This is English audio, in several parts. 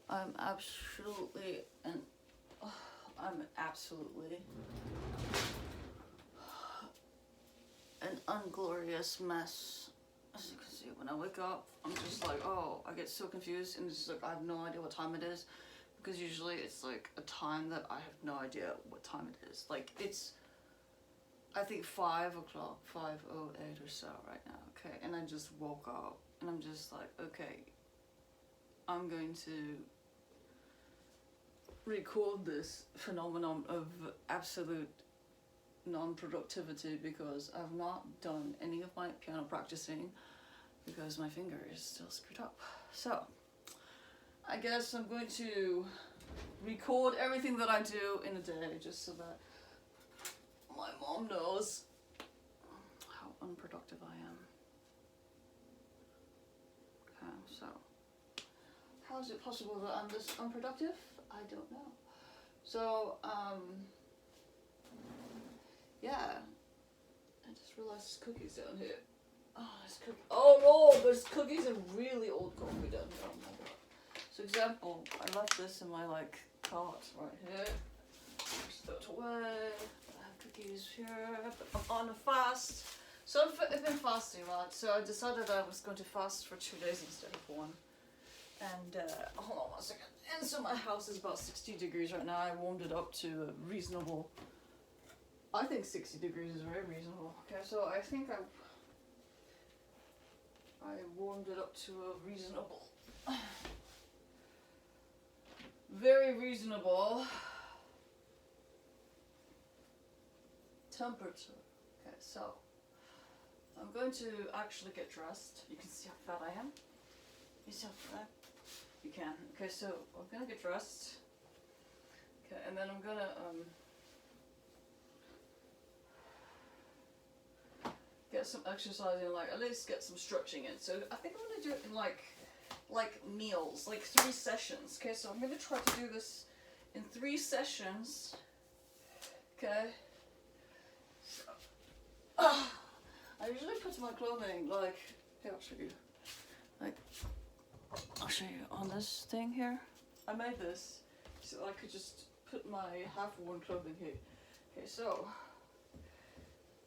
I'm absolutely and I'm absolutely an unglorious mess. As you can see, when I wake up, I'm just like, oh, I get so confused, and it's just like I have no idea what time it is, because usually it's like a time that I have no idea what time it is. Like it's, I think 5 o'clock, 5:08 or so right now. Okay, and I just woke up, and I'm just like, okay, I'm going to record this phenomenon of absolute non-productivity because I've not done any of my piano practicing because my finger is still screwed up. So I guess I'm going to record everything that I do in a day just so that my mom knows how unproductive I am. Okay, so how is it possible that I'm this unproductive? I don't know. So yeah, I just realized there's cookies down here. Oh, there's cookies. Oh no, there's cookies and really old coffee down here. Oh my god. So example, I left this in my like cart right here. Just throw it away. I have cookies here. But I'm on a fast. So I've been fasting, right? So I decided I was going to fast for 2 days instead of 1. And hold on one second. And so my house is about 60 degrees right now. I warmed it up to a reasonable. I think 60 degrees is very reasonable. Okay, so I think I warmed it up to a reasonable, very reasonable temperature. Okay, so I'm going to actually get dressed. You can see how fat I am. You see how fat? You can. Okay, so I'm gonna get dressed. Okay, and then I'm gonna get some exercise in, like at least get some stretching in. So I think I'm gonna do it in like meals, like 3 sessions. Okay, so I'm gonna try to do this in 3 sessions. Okay. So, I usually put my clothing like here. I'll show you. Like I'll show you on this thing here. I made this so I could just put my half-worn clothing here. Okay, so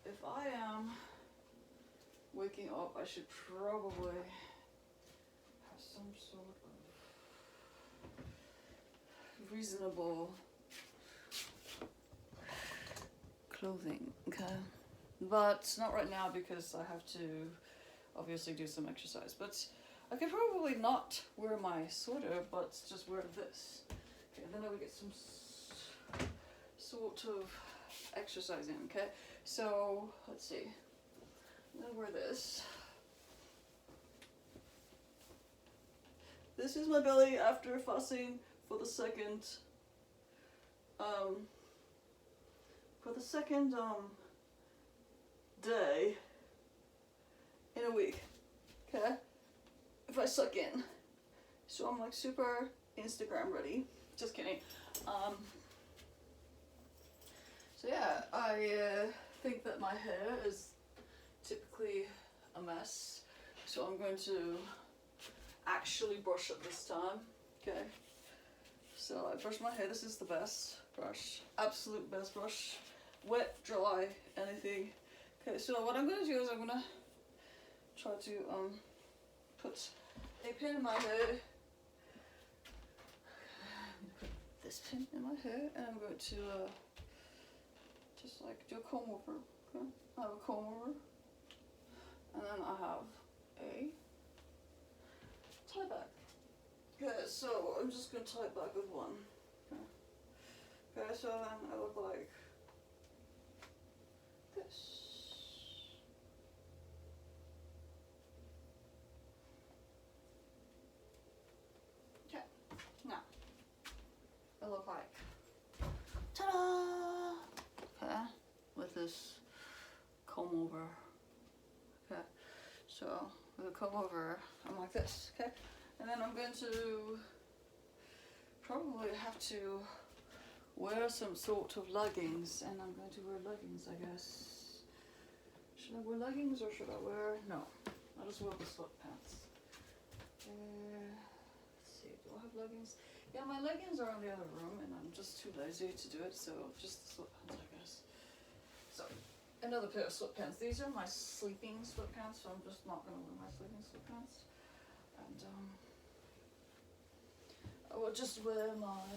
if I am waking up, I should probably have some sort of reasonable clothing, okay? But not right now because I have to obviously do some exercise. But I could probably not wear my sweater, but just wear this. Okay, then I would get some sort of exercise in, okay? So, let's see. I'm gonna wear this. This is my belly after fasting for the second day in a week. Okay? If I suck in. So I'm like super Instagram ready. Just kidding. So yeah, I think that my hair is typically a mess. So I'm going to actually brush it this time. Okay. So I brush my hair. This is the best brush. Absolute best brush. Wet, dry, anything. Okay, so what I'm going to do is I'm going to try to put a pin in my hair. I'm going to put this pin in my hair, and I'm going to just like do a comb over. Okay? I have a comb over, and then I have a tie back. Okay, so I'm just going to tie it back with one. Okay, so then I look like this. Okay, now I look like ta-da! Okay, with this comb over. Okay, so with a comb over, I'm like this. Okay, and then I'm going to probably have to wear some sort of leggings, and I'm going to wear leggings, I guess. Should I wear leggings or should I wear? No, I'll just wear the sweatpants. Let's see, do I have have leggings? Yeah, my leggings are in the other room and I'm just too lazy to do it, so just the sweatpants, I guess. So, another pair of sweatpants. These are my sleeping sweatpants, so I'm just not gonna wear my sleeping sweatpants. And I will just wear my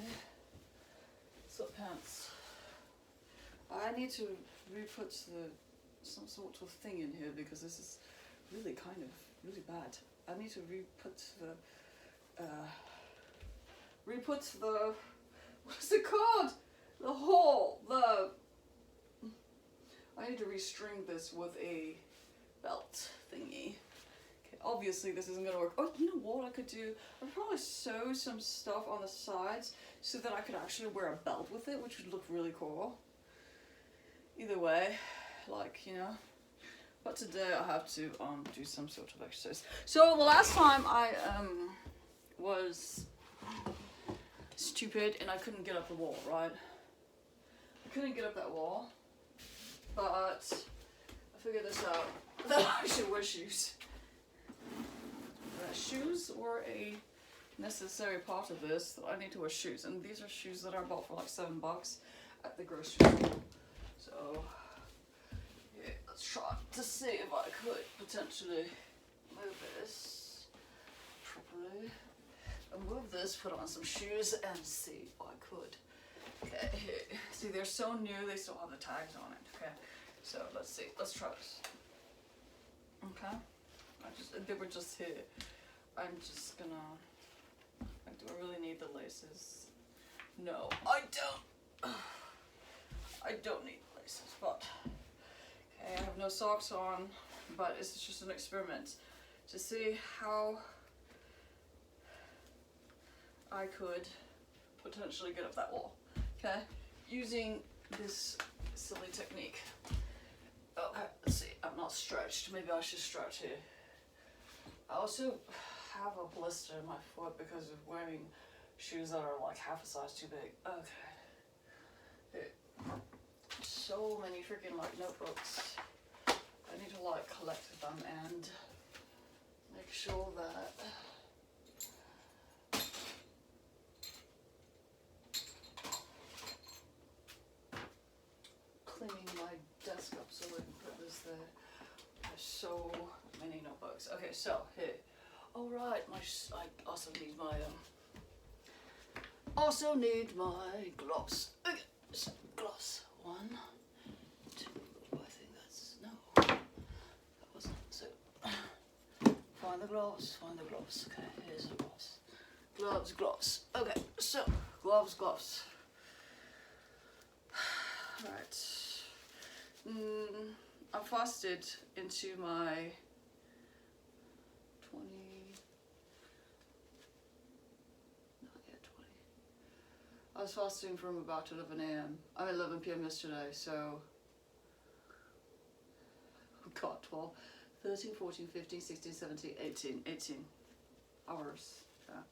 sweatpants. I need to re-put some sort of thing in here because this is really kind of really bad. I need to re-put the what's it called? The hole. I need to restring this with a belt thingy. Okay, obviously this isn't gonna work. Oh, you know what I could do? I'd probably sew some stuff on the sides so that I could actually wear a belt with it, which would look really cool. Either way, like, you know. But today I have to do some sort of exercise. So the last time I was stupid and I couldn't get up the wall, right? I couldn't get up that wall, but I figured this out, that I should wear shoes. Shoes were a necessary part of this, that I need to wear shoes. And these are shoes that I bought for like $7 at the grocery store. So, yeah, let's try to see if I could potentially move this properly. And move this, put on some shoes, and see if I could. Okay, see, they're so new, they still have the tags on it. Okay, so let's see, let's try this. Okay, they were just here. I'm just gonna, do I really need the laces? No, I don't. I don't need the laces, but, okay, I have no socks on, but it's just an experiment to see how I could potentially get up that wall, okay, using this silly technique. Okay, let's see, I'm not stretched, maybe I should stretch here. I also have a blister in my foot because of wearing shoes that are like half a size too big. Okay. So many freaking like notebooks. I need to like collect them and make sure that cleaning my desk up so I can put this there. There's so many notebooks. Okay, so here. All right, I also need my gloves. Okay, so gloves. 1, 2. I think that's no. That wasn't. So find the gloves. Find the gloves. Okay, here's the gloves. Gloves. Okay, so gloves. Right. I fasted into my 20. Not yet 20. I was fasting from about 11 a.m. 11 p.m. yesterday, so God, 12, 13, 14, 15, 16, 17, 18 hours. Yeah.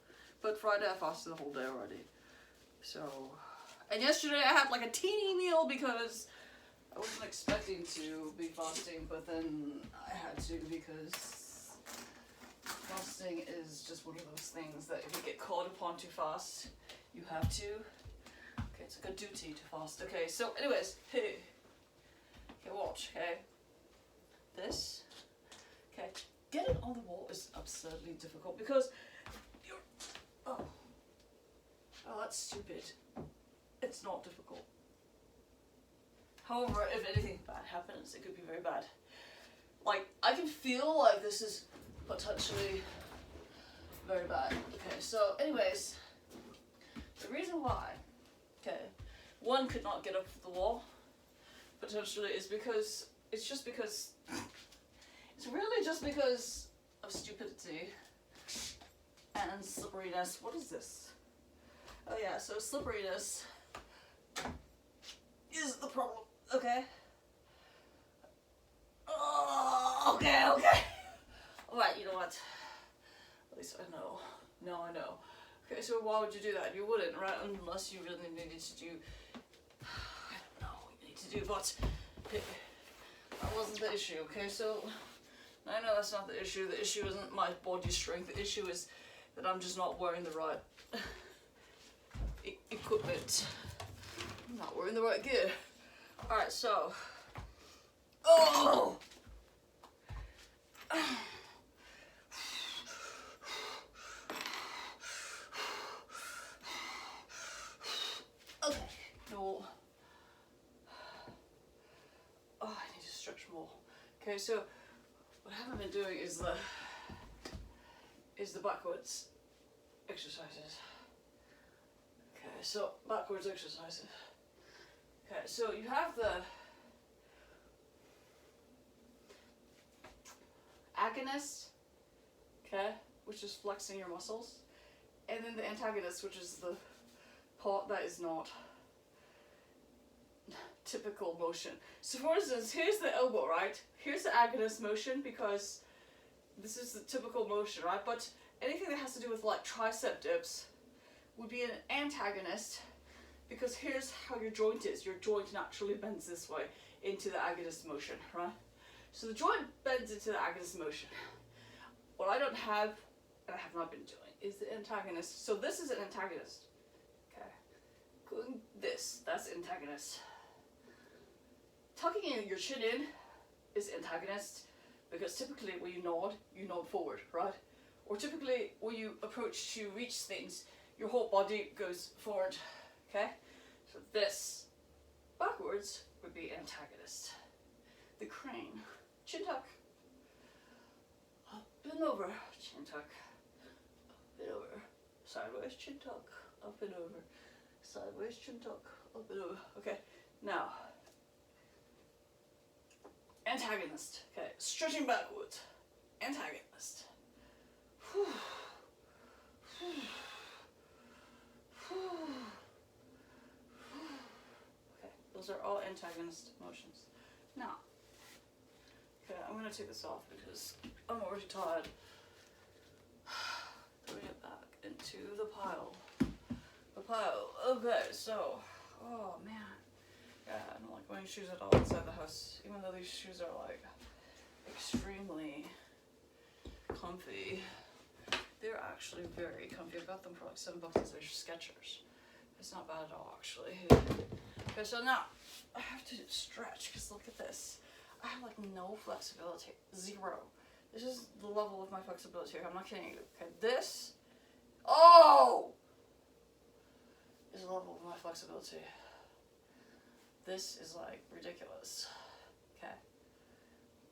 But Friday I fasted the whole day already. So, and yesterday I had like a teeny meal because I wasn't expecting to be fasting, but then I had to because fasting is just one of those things that if you get called upon to fast, you have to. Okay, it's like a duty to fast. Okay, so anyways, hey. Okay, watch, okay. This. Okay, getting on the wall is absurdly difficult because you're, oh, that's stupid. It's not difficult. However, if anything bad happens, it could be very bad. Like, I can feel like this is potentially very bad. Okay, so anyways, the reason why, okay, one could not get up the wall, potentially, is because, it's really just because of stupidity and slipperiness. What is this? Oh yeah, so slipperiness is the problem. Okay. Oh, okay. Alright, you know what? At least I know. Now I know. Okay, so why would you do that? You wouldn't, right? Unless you really needed to do, I don't know what you need to do, but that wasn't the issue, okay? So, I know that's not the issue. The issue isn't my body strength. The issue is that I'm just not wearing the right equipment. I'm not wearing the right gear. Alright, so. Oh! Okay, no. Oh, I need to stretch more. Okay, so what I haven't been doing is the backwards exercises. Okay, so backwards exercises. Okay, so you have the agonist, okay, which is flexing your muscles, and then the antagonist, which is the part that is not typical motion. So for instance, here's the elbow, right? Here's the agonist motion because this is the typical motion, right? But anything that has to do with like tricep dips would be an antagonist because here's how your joint is. Your joint naturally bends this way into the agonist motion, right? So the joint bends into the agonist motion. What I don't have, and I have not been doing, is the antagonist. So this is an antagonist. Okay. Going this, that's antagonist. Tucking your chin in is antagonist because typically when you nod forward, right? Or typically when you approach to reach things, your whole body goes forward, okay? So this backwards would be antagonist. The crane, chin tuck, up and over, chin tuck, up and over, sideways chin tuck, up and over, sideways chin tuck, up and over. Okay, now, antagonist, okay, stretching backwards, antagonist. Whew. Whew. Whew. Okay, those are all antagonist motions. Now, okay, I'm going to take this off because I'm already tired. Putting it back into the pile. The pile. Okay, so, oh man. Yeah, I don't like wearing shoes at all inside the house, even though these shoes are like extremely comfy. They're actually very comfy. I got them for like $7. They're Skechers. It's not bad at all, actually. Okay, so now I have to stretch because look at this. I have like no flexibility, zero. This is the level of my flexibility here. I'm not kidding you. Okay, this, oh, is the level of my flexibility. This is like ridiculous. Okay.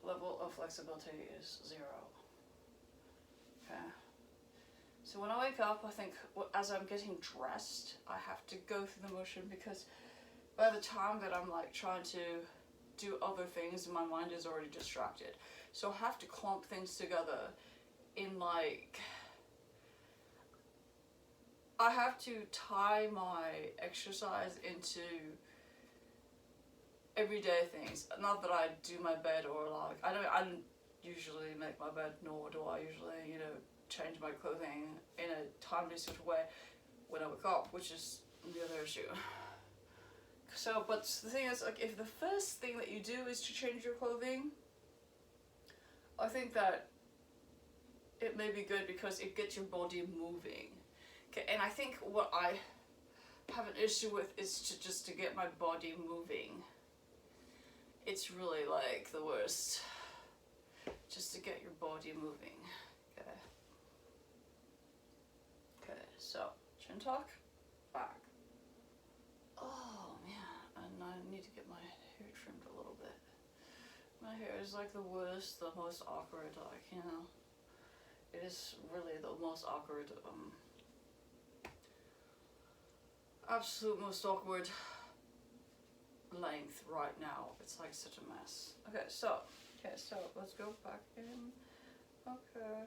Level of flexibility is 0. Okay. So when I wake up, I think as I'm getting dressed, I have to go through the motion because by the time that I'm like trying to do other things, my mind is already distracted. So I have to clump things together in like, I have to tie my exercise into everyday things. Not that I do my bed or like, I don't usually make my bed, nor do I usually, change my clothing in a timely sort of way when I wake up, which is the other issue. So, but the thing is, like, if the first thing that you do is to change your clothing, I think that it may be good because it gets your body moving. Okay, and I think what I have an issue with is just to get my body moving. It's really like the worst. Just to get your body moving. Okay. Okay, so chin tuck, back. Oh man, and I need to get my hair trimmed a little bit. My hair is like the worst, the most awkward, like, it is really the most awkward, absolute most awkward length right now. It's like such a mess. Okay, so let's go back in. Okay.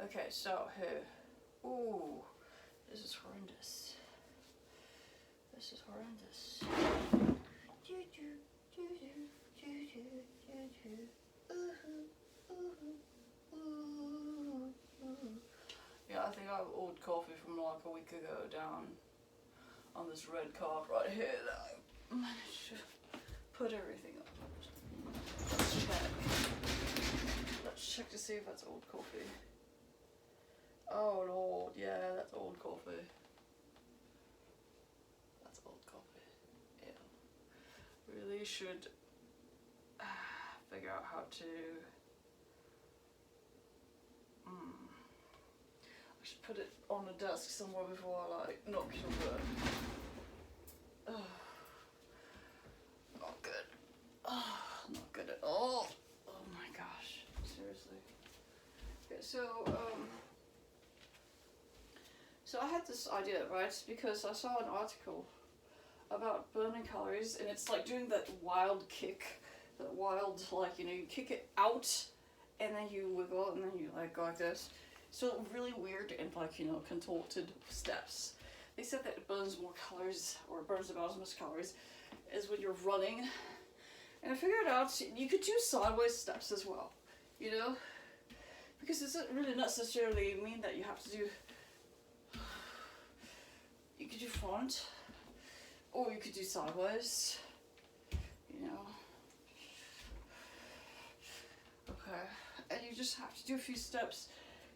Okay, so here. Ooh, this is horrendous. This is horrendous. Yeah, I think I have old coffee from like a week ago down on this red card right here that I managed to put everything up. Let's check. Let's check to see if that's old coffee. Oh Lord, yeah, that's old coffee. That's old coffee. Yeah. Really should figure out how to. I should put it on the desk somewhere before I like knock it over. Not good. Not good at all. Oh my gosh, seriously. Okay, so I had this idea, right? Because I saw an article about burning calories, and it's like doing that wild kick, that wild, like, you know, you kick it out, and then you wiggle, and then you like go like this. So really weird and like, you know, contorted steps. They said that it burns more calories, or it burns about as much calories as when you're running. And I figured out you could do sideways steps as well, you know? Because it doesn't really necessarily mean that you have to do, you could do front, or you could do sideways, you know? Okay, and you just have to do a few steps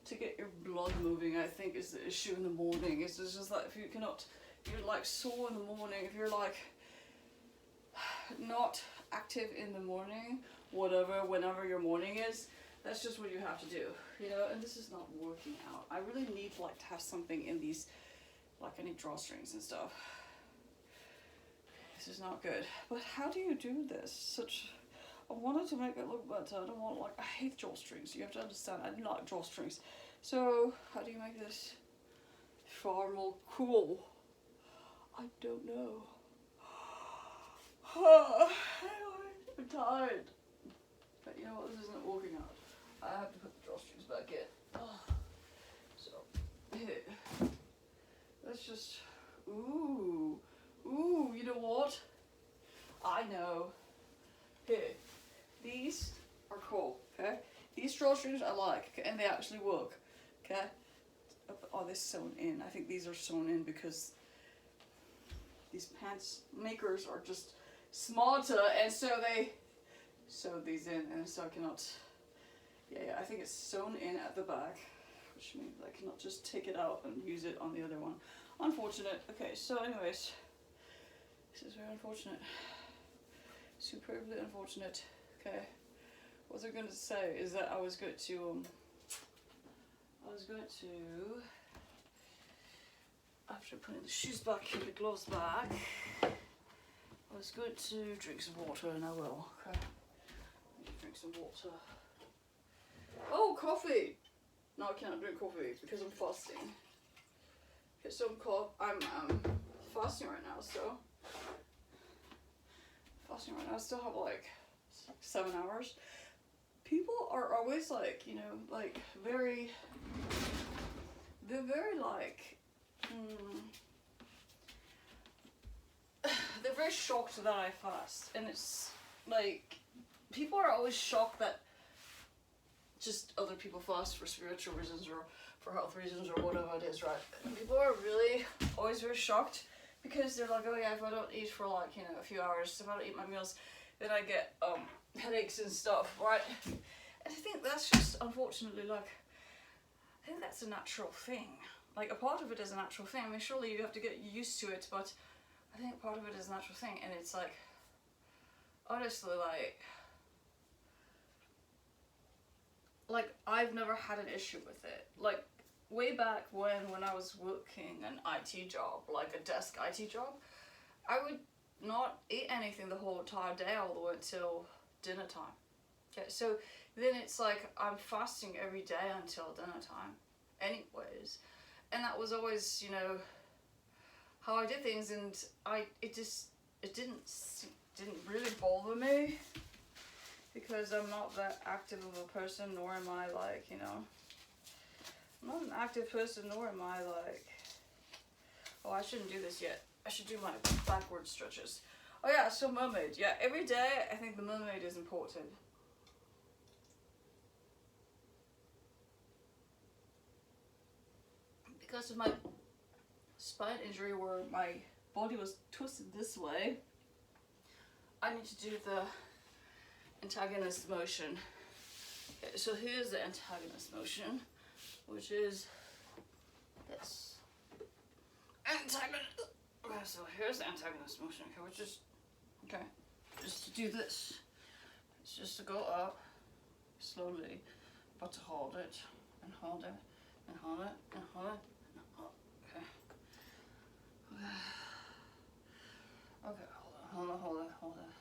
to get your blood moving, I think, is the issue in the morning. It's just like, if you cannot, if you're like sore in the morning, if you're like not active in the morning, whenever your morning is, that's just what you have to do, you know. And this is not working out. I really need like to have something in these, like I need drawstrings and stuff. This is not good. But how do you do this? I wanted to make it look better. I don't want, like, I hate drawstrings. You have to understand, I do not like drawstrings. So how do you make this far more cool? I don't know. I'm tired. But you know what, this isn't working out. I have to put the drawstrings back in. So, here. Let's just, ooh, you know what? I know. Here. These are cool, okay? These drawstrings I like, okay? And they actually work, okay? Oh, they're sewn in. I think these are sewn in because these pants makers are just smarter, and so they sewed these in, and so I cannot, yeah, I think it's sewn in at the back, which means I cannot just take it out and use it on the other one. Unfortunate. Okay, so anyways, this is very unfortunate. Superbly unfortunate. Okay, what I was going to say is that I was going to, after putting the shoes back and the gloves back, I was going to drink some water, and I will. Okay, I need to drink some water. Oh, coffee! No, I cannot drink coffee because I'm fasting. Okay, so I'm fasting right now, so. I still have like 7 hours. People are always like, you know, like they're very like, they're very shocked that I fast, and it's like, people are always shocked that just other people fast for spiritual reasons or for health reasons or whatever it is, right? And people are really always very shocked. Because they're like, oh yeah, if I don't eat for like, you know, a few hours, if I don't eat my meals, then I get headaches and stuff, right? And I think that's just, unfortunately, like, I think that's a natural thing. Like, a part of it is a natural thing. I mean, surely you have to get used to it, but I think part of it is a natural thing. And it's like, honestly, like I've never had an issue with it. Like, way back when I was working an IT job, like a desk IT job, I would not eat anything the whole entire day all the way until dinner time. Okay, so then it's like I'm fasting every day until dinner time anyways. And that was always, you know, how I did things, and it didn't really bother me because I'm not that active of a person, nor am I like, you know, I'm not an active person, nor am I like, oh, I shouldn't do this yet. I should do my backward stretches. Oh yeah, so mermaid. Yeah, every day I think the mermaid is important. because of my spine injury where my body was twisted this way, I need to do the antagonist motion. Okay, so here's the antagonist motion, which is this. Antagonist. Okay, so here's the antagonist motion, okay, which is, okay, just to do this. It's just to go up slowly, but to hold it, and hold it, and hold it, and hold it, and hold it. Okay. Okay, hold it, hold it, hold it.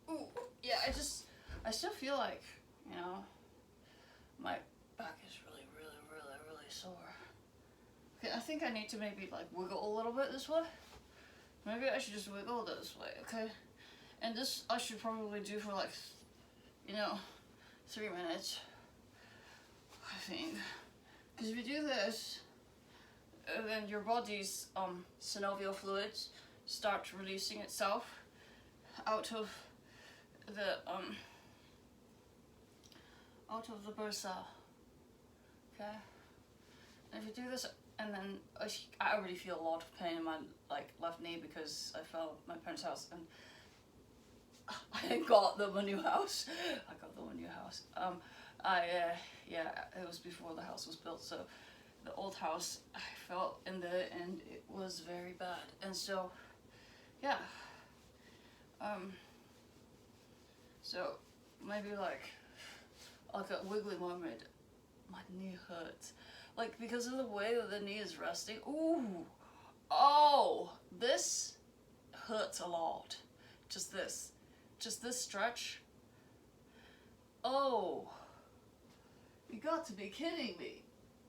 Ooh, yeah, I still feel like, you know, my back is really, really, really, really sore. Okay, I think I need to maybe like wiggle a little bit this way. Maybe I should just wiggle this way, okay? And this I should probably do for like, you know, 3 minutes, I think. Because if you do this, then your body's synovial fluids start releasing itself out of the bursa. Okay? And if you do this, and then I already feel a lot of pain in my like left knee because I fell at my parents' house and I got them a new house. I got them a new house. Yeah, it was before the house was built, so the old house I fell in there and it was very bad. And so, yeah. So maybe like a wiggly moment, my knee hurts. Like because of the way that the knee is resting. Ooh, oh, this hurts a lot. Just this stretch. Oh, you got to be kidding me.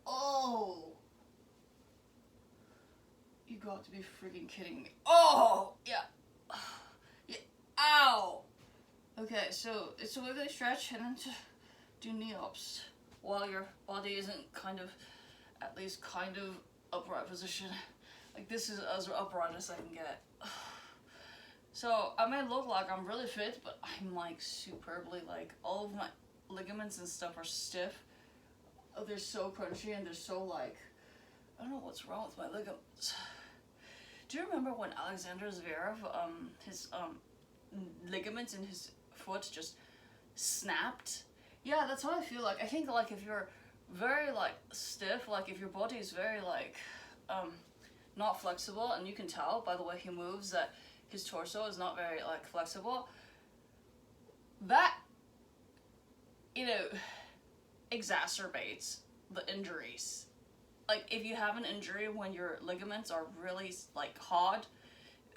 Oh, you got to be freaking kidding me. Oh, yeah. Yeah. Ow. Okay, so it's a wiggly stretch and then to do knee ups while your body isn't kind of, at least kind of upright position. Like this is as upright as I can get. So I may look like I'm really fit, but I'm like superbly, like all of my ligaments and stuff are stiff. Oh, they're so crunchy and they're so like, I don't know what's wrong with my ligaments. Do you remember when Alexander Zverev, his ligaments in his foot just snapped? Yeah, that's what I feel like. I think like if you're very like stiff, like if your body is very like not flexible, and you can tell by the way he moves that his torso is not very like flexible, that, you know, exacerbates the injuries. Like if you have an injury when your ligaments are really like hard,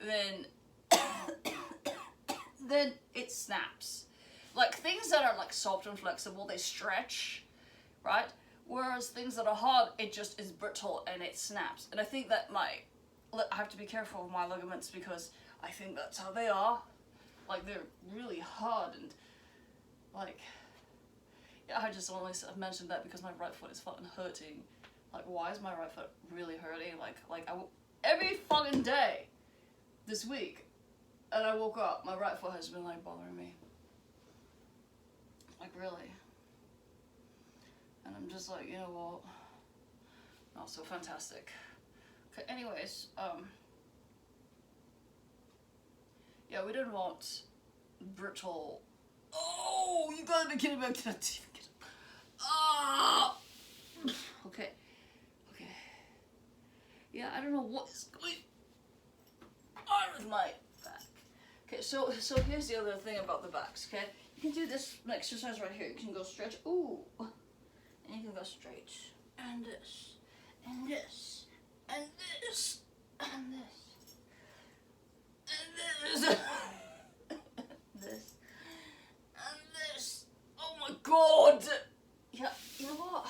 then then it snaps. Like things that are like soft and flexible, they stretch, right? Whereas things that are hard, it just is brittle and it snaps. And I think that I have to be careful with my ligaments because I think that's how they are. Like they're really hard and like, yeah, I just only mentioned that because my right foot is fucking hurting. Like why is my right foot really hurting? Every fucking day this week, and I woke up, my right foot has been like bothering me. Like really. And I'm just like, you know what? Not so fantastic. Okay, anyways, yeah, we didn't want brittle. Oh, you gotta be kidding me! Ah! Okay. Okay. Yeah, I don't know what is going on with my back. Okay, so here's the other thing about the backs. Okay, you can do this exercise right here. You can go stretch. Ooh. And you can go straight, and this, and this, and this, and this, and this, this, and this. Oh my god! Yeah, you know what?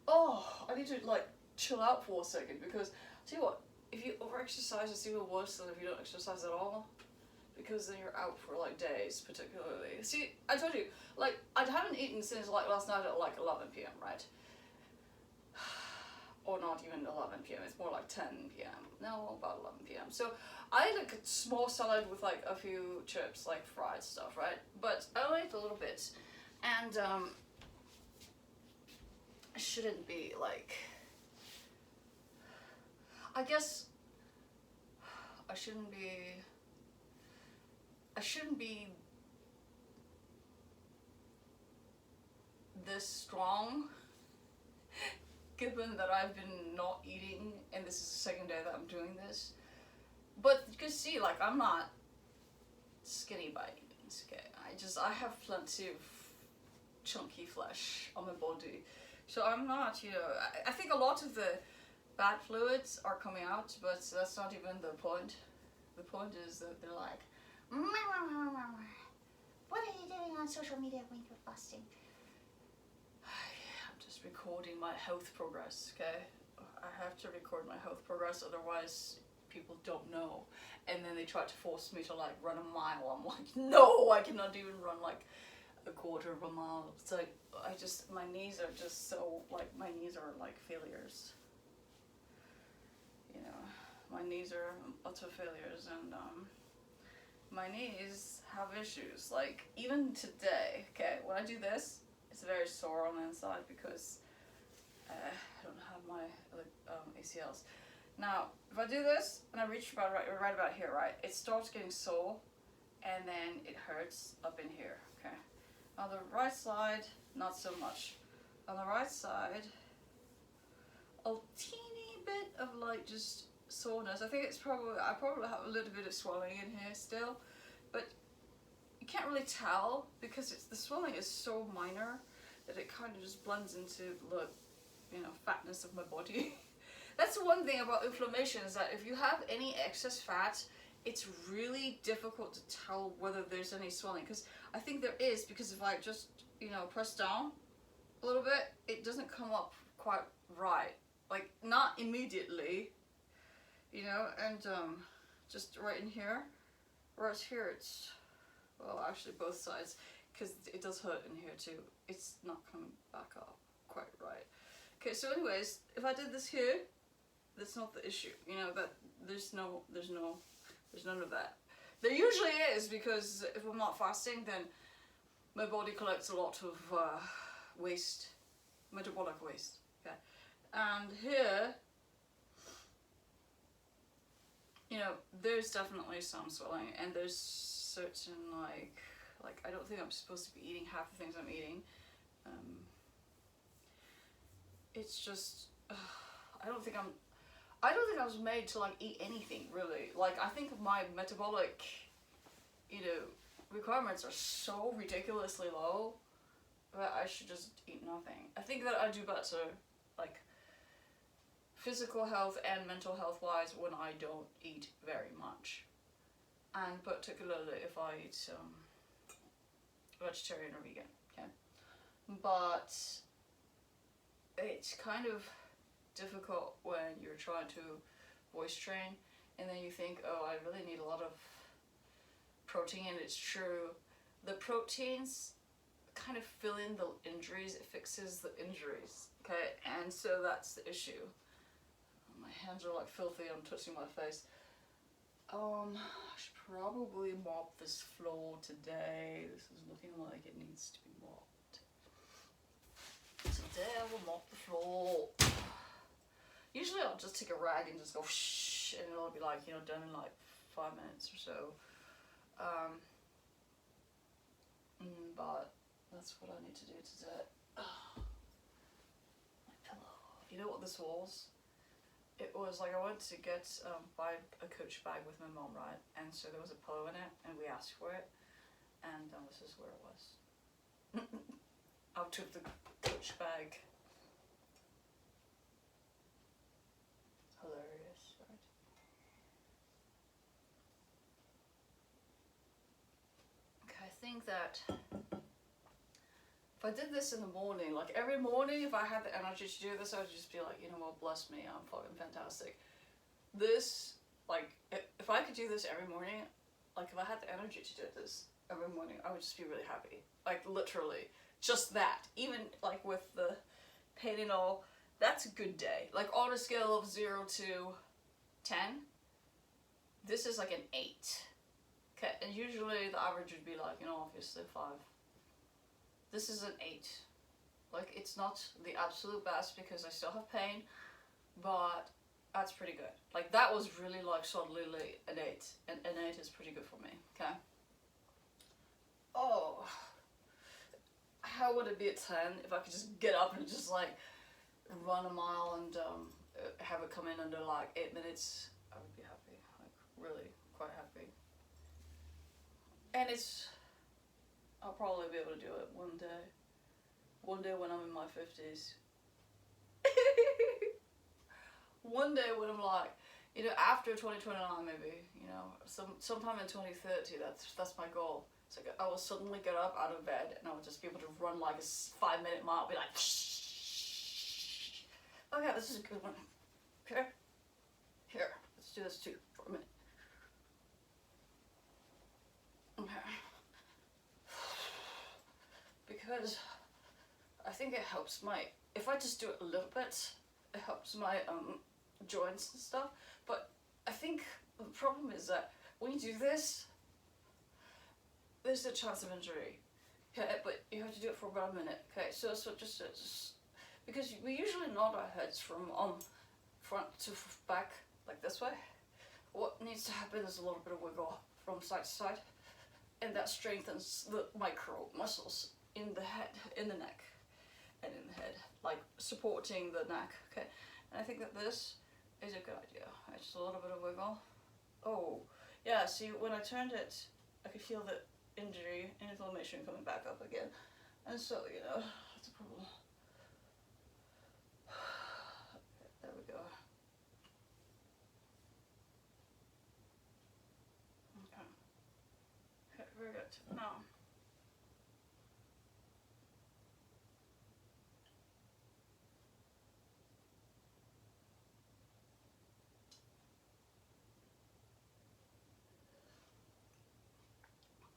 Oh, I need to like chill out for a second because, tell you what, if you over-exercise, it's even worse than if you don't exercise at all. Because then you're out for like days, particularly. See, I told you, like, I haven't eaten since like last night at like 11 p.m., right? Or not even 11 p.m., it's more like 10 p.m. No, about 11 p.m. So I had like a small salad with like a few chips, like fried stuff, right? But I only ate a little bit. And shouldn't be like, I guess I shouldn't be this strong, given that I've been not eating and this is the second day that I'm doing this. But you can see, like, I'm not skinny by any means, okay? I have plenty of chunky flesh on my body. So I'm not, you know, I think a lot of the bad fluids are coming out, but that's not even the point. The point is that they're like, what are you doing on social media when you're fasting? I'm just recording my health progress, okay? I have to record my health progress, otherwise people don't know. And then they try to force me to like run a mile. I'm like, no, I cannot even run like a quarter of a mile. It's like, my knees are just so, like, my knees are like failures. You know, my knees are utter failures, and my knees have issues. Like, even today, okay, when I do this, it's very sore on the inside because I don't have my ACLs. Now, if I do this and I reach about right about here, right, it starts getting sore, and then it hurts up in here, okay? On the right side, not so much. On the right side, a teeny bit of like just soreness. I think I probably have a little bit of swelling in here still, but you can't really tell because the swelling is so minor that it kind of just blends into the, you know, fatness of my body. That's the one thing about inflammation, is that if you have any excess fat, it's really difficult to tell whether there's any swelling, because I think there is, because if I just, you know, press down a little bit, it doesn't come up quite right, like not immediately, you know, and just right in here, right here, it's, well, actually both sides, because it does hurt in here too. It's not coming back up quite right. Okay, so anyways, if I did this here, that's not the issue, you know, that there's none of that. There usually is, because if I'm not fasting, then my body collects a lot of waste, metabolic waste, okay? And here, you know, there's definitely some swelling, and there's certain, like I don't think I'm supposed to be eating half the things I'm eating. It's just, I don't think I was made to like eat anything really. Like, I think my metabolic, you know, requirements are so ridiculously low that I should just eat nothing. I think that I do better, like, physical health and mental health wise, when I don't eat very much. And particularly if I eat vegetarian or vegan, okay? But it's kind of difficult when you're trying to voice train, and then you think, oh, I really need a lot of protein, and it's true. The proteins kind of fill in the injuries, it fixes the injuries, okay? And so that's the issue. My hands are like filthy, I'm touching my face. I should probably mop this floor today. This is looking like it needs to be mopped. Today I will mop the floor. Usually I'll just take a rag and just go shh, and it'll be like, you know, done in like 5 minutes or so. But that's what I need to do today. My pillow. You know what this was? It was like, I went to get buy a Coach bag with my mom, right? And so there was a pillow in it, and we asked for it, and this is where it was. Out of the Coach bag. Hilarious, right? Okay, I think that if I did this in the morning, like every morning, if I had the energy to do this, I would just be like, you know what, bless me, I'm fucking fantastic. This, like, if I could do this every morning, like if I had the energy to do this every morning, I would just be really happy. Like, literally, just that. Even like with the pain and all, that's a good day. Like, on a scale of 0 to 10, this is like an 8. Okay, and usually the average would be like, you know, obviously 5. This is an 8. Like, it's not the absolute best because I still have pain, but that's pretty good. Like, that was really like solidly an 8, and an 8 is pretty good for me, okay? Oh, how would it be a 10 if I could just get up and just like run a mile and have it come in under like 8 minutes? I would be happy, like really quite happy. And I'll probably be able to do it one day. One day when I'm in my 50s. One day when I'm like, you know, after 2029 maybe, you know, sometime in 2030, that's my goal. So I will suddenly get up out of bed and I will just be able to run like a 5-minute mile, be like, shh. Okay, this is a good one. Okay, here, let's do this too for a minute. Okay. Because I think it helps if I just do it a little bit, it helps my joints and stuff. But I think the problem is that when you do this, there's a chance of injury. Okay, but you have to do it for about a minute. Okay, so just because we usually nod our heads from front to back like this way. What needs to happen is a little bit of wiggle from side to side, and that strengthens the micro muscles in the head, in the neck, and in the head, like supporting the neck. Okay, and I think that this is a good idea. Just a little bit of wiggle. Oh, yeah. See, when I turned it, I could feel the injury and inflammation coming back up again, and so you know that's a problem. Okay, there we go. Okay. Okay, very good. Now.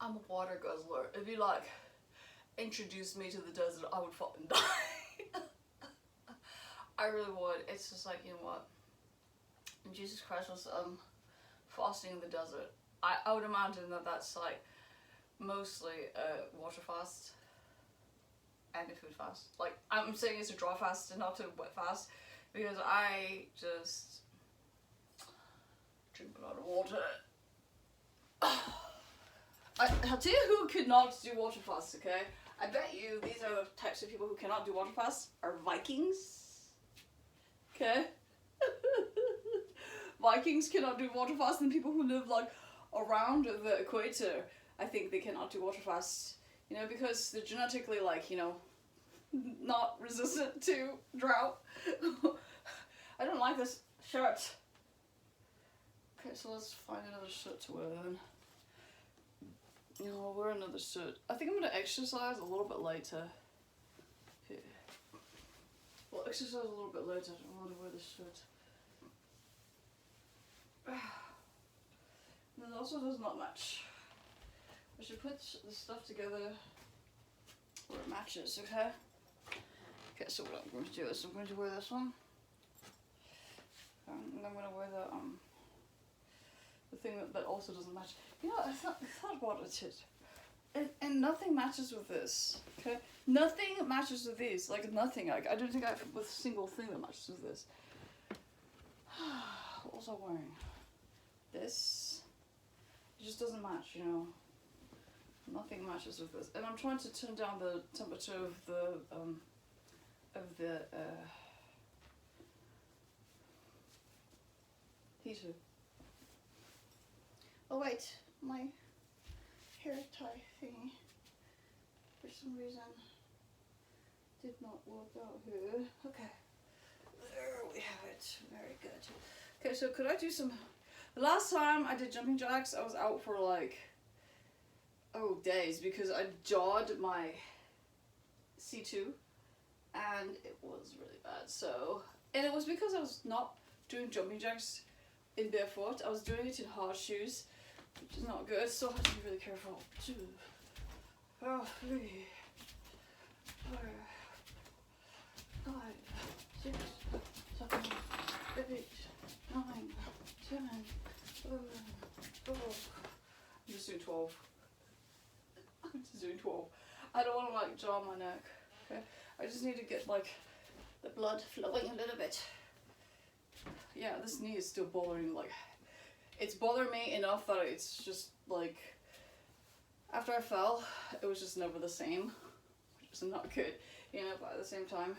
I'm a water guzzler. If you like introduced me to the desert, I would fucking die. I really would. It's just like, you know what? Jesus Christ was fasting in the desert. I would imagine that that's like mostly a water fast and a food fast. Like, I'm saying it's a dry fast and not a wet fast because I just drink a lot of water. I'll tell you who cannot do water fasts, okay? I bet you these are the types of people who cannot do water fasts are Vikings. Okay? Vikings cannot do water fasts, and people who live like around the equator, I think they cannot do water fasts. You know, because they're genetically like, you know, not resistant to drought. I don't like this shirt. Okay, so let's find another shirt to wear then. You know, I'll wear another suit. I think I'm gonna exercise a little bit later. Okay. Well, exercise a little bit later. I want to wear this shirt. And it also does not match. I should put the stuff together where it matches, okay? Okay, so what I'm going to do is I'm going to wear this one. And I'm going to wear the thing that also doesn't match. You know, I thought about it too. And nothing matches with this, okay? Nothing matches with these, like nothing. Like, I don't think I have a single thing that matches with this. What was I wearing? This. It just doesn't match, you know. Nothing matches with this. And I'm trying to turn down the temperature of the heater. Oh wait, my hair tie thingy for some reason did not work out here. Okay, there we have it. Very good. Okay, so could I do some? The last time I did jumping jacks, I was out for like days because I jawed my C2 and it was really bad. So, and it was because I was not doing jumping jacks in barefoot. I was doing it in hard shoes, which is not good, so I have to be really careful. 2, 3, 4, 5, 6, 7, 8, 9, 10, 11, 12. I'm just doing 12. I'm just doing 12. I don't want to like jaw my neck. Okay. I just need to get like the blood flowing a little bit. Yeah, this knee is still bothering, like, it's bothering me enough that it's just like, after I fell, it was just never the same, which is not good, you know, but at the same time.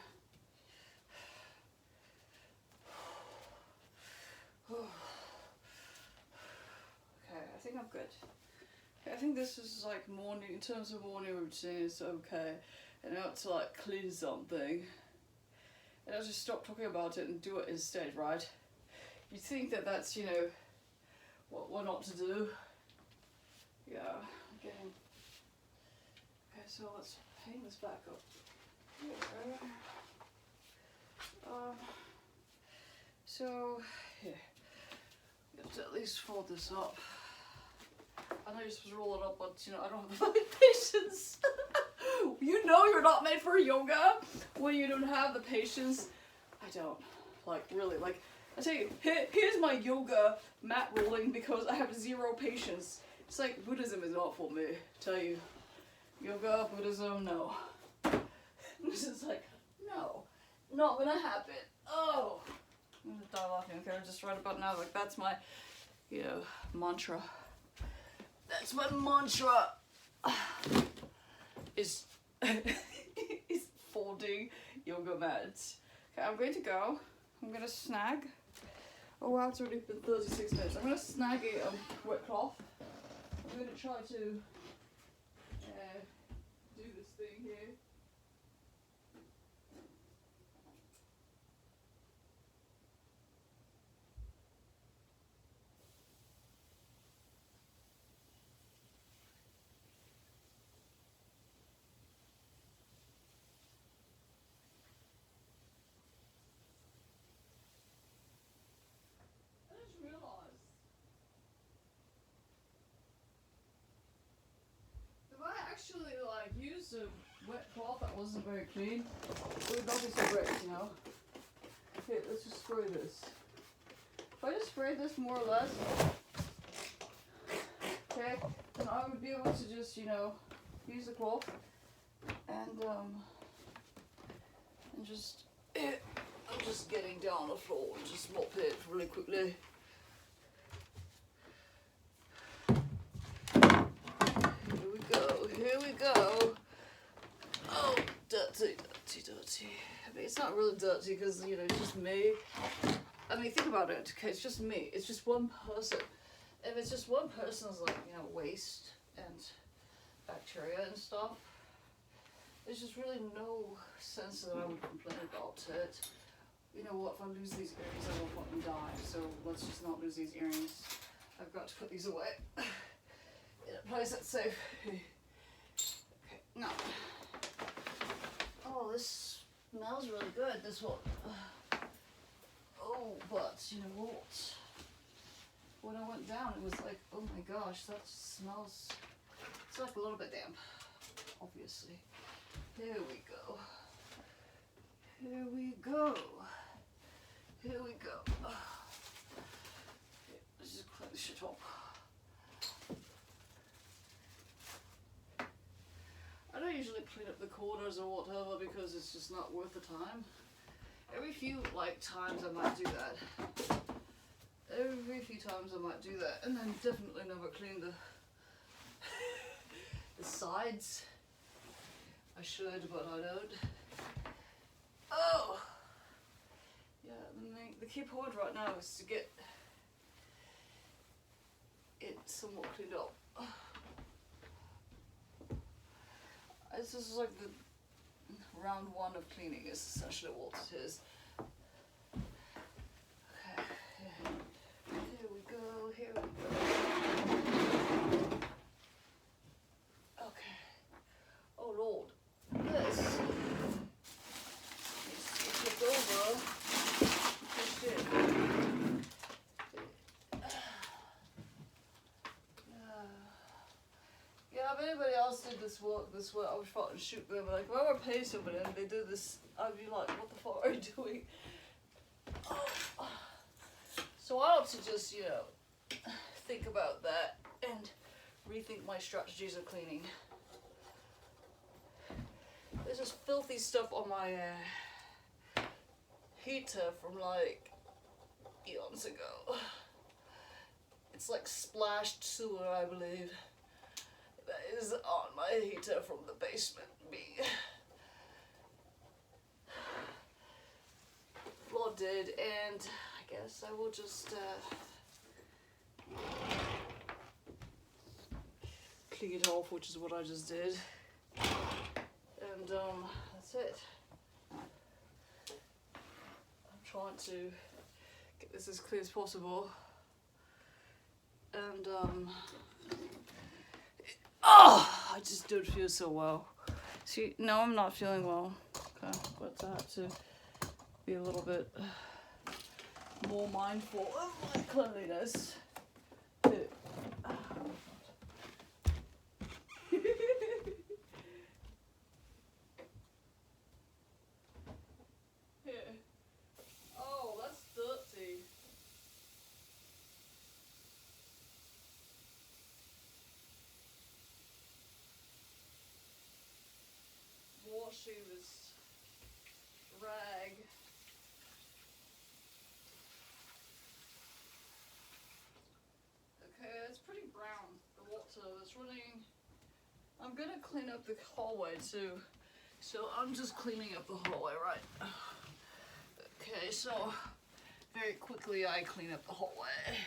Okay, I think I'm good. Okay, I think this is like morning, in terms of morning routine, it's okay. And now to like clean something. And I'll just stop talking about it and do it instead, right? You think that that's, you know, what not to do. Yeah, okay. Okay, so let's hang this back up. Here. So, here. You have to at least fold this up. I know you're supposed to roll it up, but you know, I don't have the patience. You know you're not made for yoga when you don't have the patience. I don't. Like, really, like, I tell you, here's my yoga mat rolling because I have zero patience. It's like, Buddhism is not for me, I tell you. Yoga, Buddhism, no. This is like, no, not gonna happen. Oh, I'm gonna die laughing, okay, just right about now, like, that's my, you know, mantra. That's my mantra. Is is folding yoga mats. Okay, I'm going to go. I'm gonna snag. Oh wow, it's already been 36 minutes. I'm gonna snag a wet cloth. I'm gonna try to do this thing here. Actually, like, used a wet cloth that wasn't very clean, it would not be so great, you know. Okay, let's just spray this. If I just spray this more or less, okay, then I would be able to just, you know, use the cloth and just, I'm just getting down the floor and just mop it really quickly. Here we go. Oh, dirty, dirty, dirty. I mean, it's not really dirty because, you know, it's just me. I mean, think about it, okay, it's just me. It's just one person. If it's just one person's, like, you know, waste and bacteria and stuff, there's just really no sense that I would complain about it. You know what, if I lose these earrings, I will fucking die. So let's just not lose these earrings. I've got to put these away in a place that's safe. No. Oh, this smells really good, this one. Oh, but you know what? When I went down, it was like, oh my gosh, that smells, it's like a little bit damp, obviously. Here we go. Here we go. Here we go. Okay, let's just clean this shit up. I don't usually clean up the corners or whatever because it's just not worth the time. Every few times I might do that. Every few times I might do that, and then definitely never clean the the sides. I should, but I don't. Oh, yeah. The key point right now is to get it somewhat cleaned up. This is like the round one of cleaning is essentially what it is. Okay, here we go, here we go. Okay. Oh Lord, this needs to be flipped over. Pushed in. Yeah, if anybody else did this work this way, I would fucking shoot them. Like, if I were paying somebody and they do this, I'd be like, what the fuck are you doing? So I ought to just, you know, think about that and rethink my strategies of cleaning. There's this filthy stuff on my heater from like eons ago. It's like splashed sewer, I believe. That is on my heater from the basement being flooded, and I guess I will just clean it off, which is what I just did. And that's it. I'm trying to get this as clear as possible. And I just don't feel so well. See, no, I'm not feeling well. Okay, but I have to be a little bit more mindful of my cleanliness. Oh, that's dirty. Washing this rag. Okay, it's pretty brown, the water that's running. I'm gonna clean up the hallway too. So I'm just cleaning up the hallway, right? Okay, so very quickly I clean up the hallway.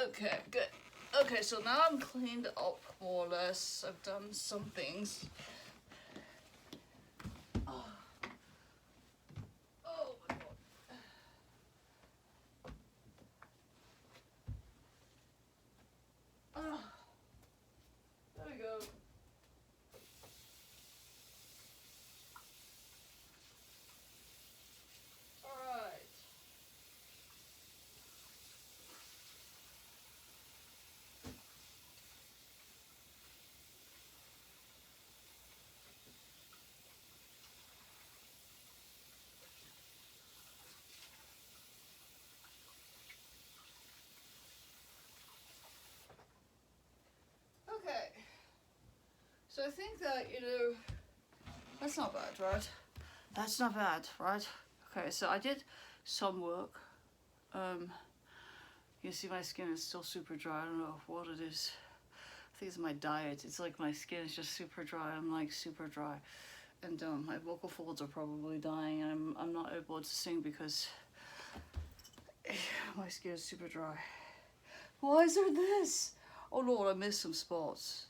Okay, good. Okay, so now I'm cleaned up more or less. I've done some things. Oh, oh my god. Oh, there we go. Alright. Okay, so I think that, that's not bad, right? That's not bad, right? Okay, so I did some work. You see my skin is still super dry. I don't know what it is. I think it's my diet. It's like my skin is just super dry. I'm like super dry. And my vocal folds are probably dying, and I'm not able to sing because my skin is super dry. Why is there this? Oh Lord, I missed some spots.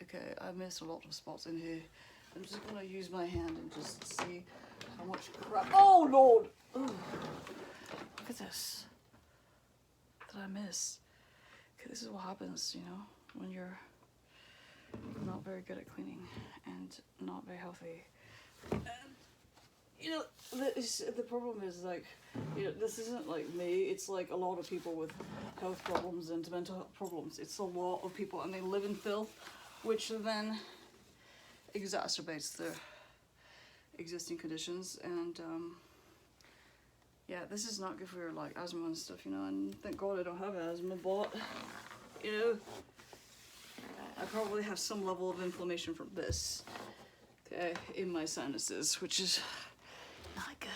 Okay, I missed a lot of spots in here. I'm just gonna use my hand and just see how much crap. Oh Lord! Ooh. Look at this. What did I miss? Okay, this is what happens, when you're not very good at cleaning and not very healthy. And, the problem is like, this isn't like me. It's like a lot of people with health problems and mental health problems. It's a lot of people, and they live in filth, which then exacerbates their existing conditions. And yeah, this is not good for like asthma and stuff, and thank God I don't have asthma, but I probably have some level of inflammation from this, okay, in my sinuses, which is not good.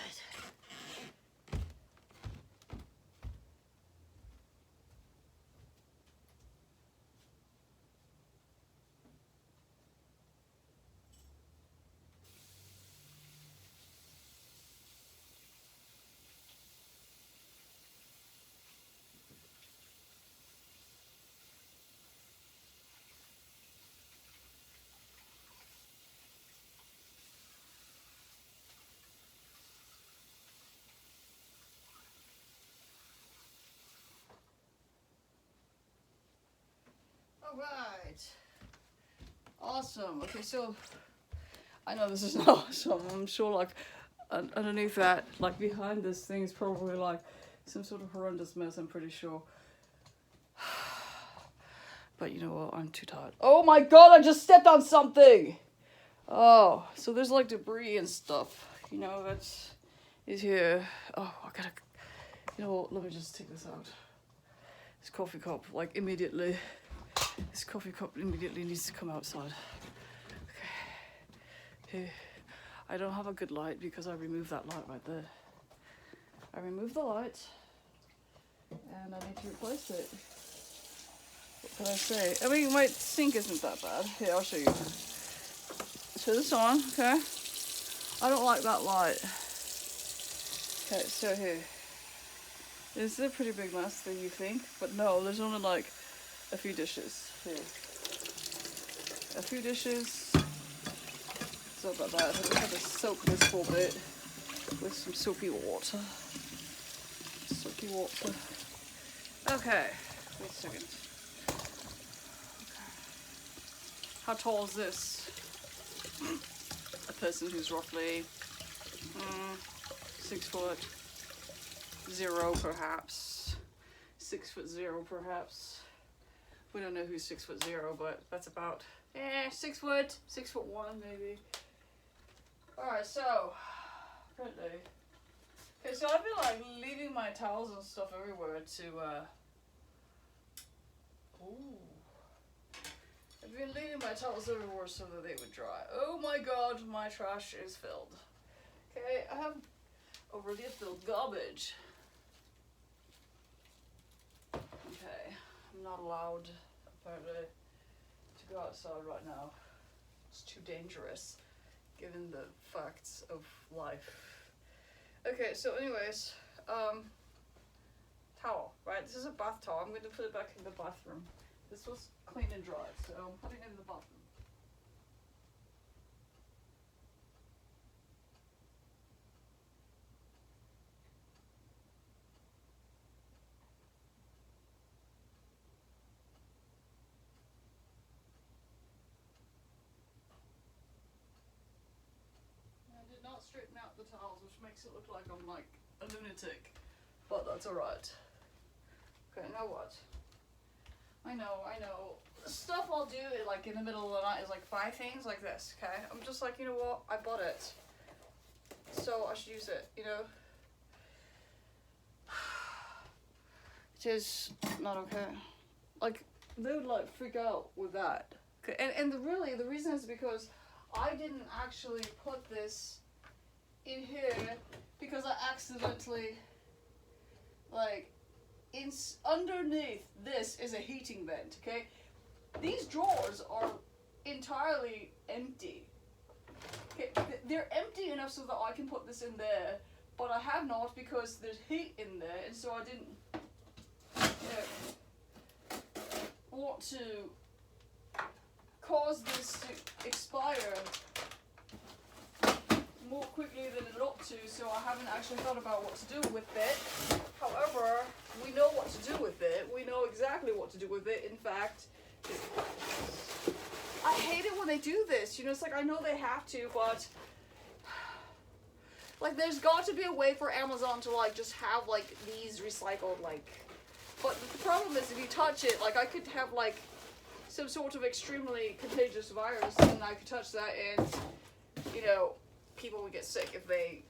Alright. Awesome. Okay, so I know this is not awesome. I'm sure like underneath that, like behind this thing is probably like some sort of horrendous mess, I'm pretty sure. But you know what, I'm too tired. Oh my god, I just stepped on something! Oh, so there's like debris and stuff, that's is here. Oh, I gotta, let me just take this out. This coffee cup, like immediately. This coffee cup immediately needs to come outside. I don't have a good light because I removed that light right there. I removed the light and I need to replace it. What can I say? I mean, my sink isn't that bad. Here, I'll show you. Turn this on, okay? I don't like that light. Okay, so here. This is a pretty big mess than you think, but no, there's only like a few dishes. Here. A few dishes. It's not that bad. I just have to soak this for a bit with some soapy water. Soapy water. Okay, wait a second. Okay. How tall is this? A person who's roughly 6 foot 0 perhaps. 6 foot 0 perhaps. We don't know who's 6 foot 0, but that's about 6 foot, 6 foot 1 maybe. Alright, so apparently. Okay, so I've been like leaving my towels and stuff everywhere to I've been leaving my towels everywhere so that they would dry. Oh my god, my trash is filled. Okay, I have already filled garbage. Okay, I'm not allowed apparently to go outside right now. It's too dangerous given the facts of life. Okay, so anyways, towel, right? This is a bath towel. I'm going to put it back in the bathroom. This was clean and dry, so I'm putting it in the bathroom. Not straighten out the towels, which makes it look like I'm like a lunatic, but that's alright. Okay, now what? I know. The stuff I'll do like in the middle of the night is like 5 things like this, okay? I'm just like, you know what? I bought it, so I should use it, you know? It is not okay. Like, they would like freak out with that. Okay, and really, the reason is because I didn't actually put this in here because I accidentally, like, underneath this is a heating vent, okay? These drawers are entirely empty. Okay, they're empty enough so that I can put this in there, but I have not because there's heat in there, and so I didn't, want to cause this to expire more quickly than it ought to, so I haven't actually thought about what to do with it. However, we know what to do with it. We know exactly what to do with it. In fact, I hate it when they do this. You know, it's like, I know they have to, but like, there's got to be a way for Amazon to like just have like these recycled, like, but the problem is if you touch it, like, I could have like some sort of extremely contagious virus and I could touch that and, you know, people would get sick if they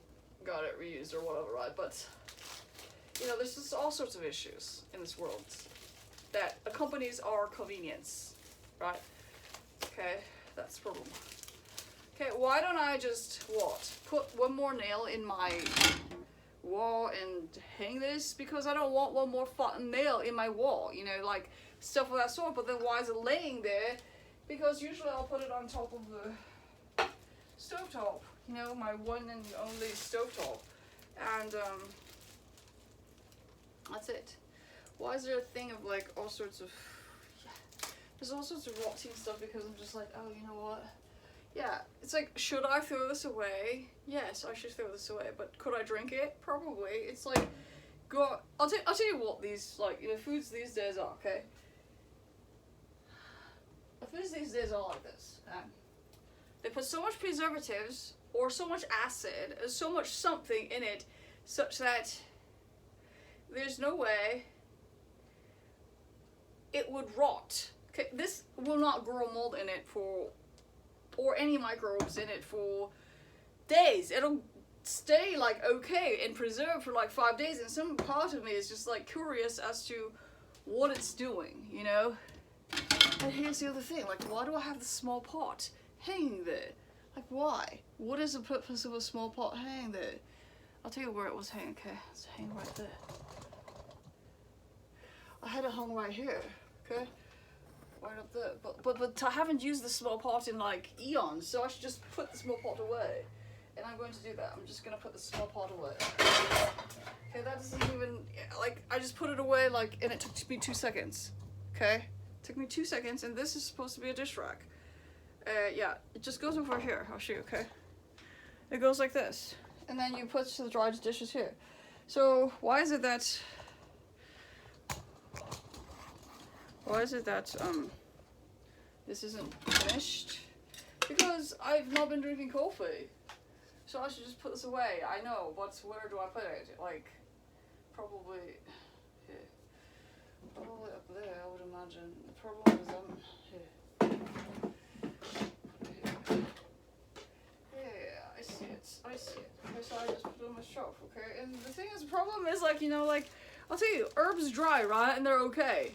got it reused or whatever, right? But, you know, there's just all sorts of issues in this world that accompanies our convenience, right? Okay, that's the problem. Okay, why don't I just, put one more nail in my wall and hang this? Because I don't want one more nail in my wall, you know, like stuff of that sort. But then why is it laying there? Because usually I'll put it on top of the stovetop, you know, my one and only stovetop, and that's it. Why is there a thing of like all sorts of, there's all sorts of rotting stuff because I'm just like, oh, you know what? Yeah, it's like, should I throw this away? Yes, I should throw this away, but could I drink it? Probably. It's like, I'll tell you what these, like, you know, foods these days are, okay? The foods these days are like this, okay? They put so much preservatives, or so much acid, or so much something in it, such that there's no way it would rot. Okay, this will not grow mold in it or any microbes in it for days. It'll stay like okay and preserved for like 5 days, and some part of me is just like curious as to what it's doing, you know? And here's the other thing, like, why do I have this small pot hanging there? Like, why? What is the purpose of a small pot hanging there? I'll tell you where it was hanging. Okay, it's hanging right there. I had it hung right here. Okay, right up there. But I haven't used the small pot in like eons, so I should just put the small pot away. And I'm going to do that. I'm just gonna put the small pot away. Okay, that doesn't even, like, I just put it away, like, and it took me 2 seconds. Okay, it took me 2 seconds, and this is supposed to be a dish rack. Yeah, it just goes over here. I'll show you. Okay, it goes like this, and then you put the dried dishes here. So why is it that this isn't finished? Because I've not been drinking coffee. So I should just put this away. I know, but where do I put it? Like, probably here. Probably up there, I would imagine. The problem is here. Yeah, I see it. I see it. Okay, so I just put it on my shelf, okay? And the thing is, the problem is, like, you know, like, I'll tell you, herbs dry, right? And they're okay.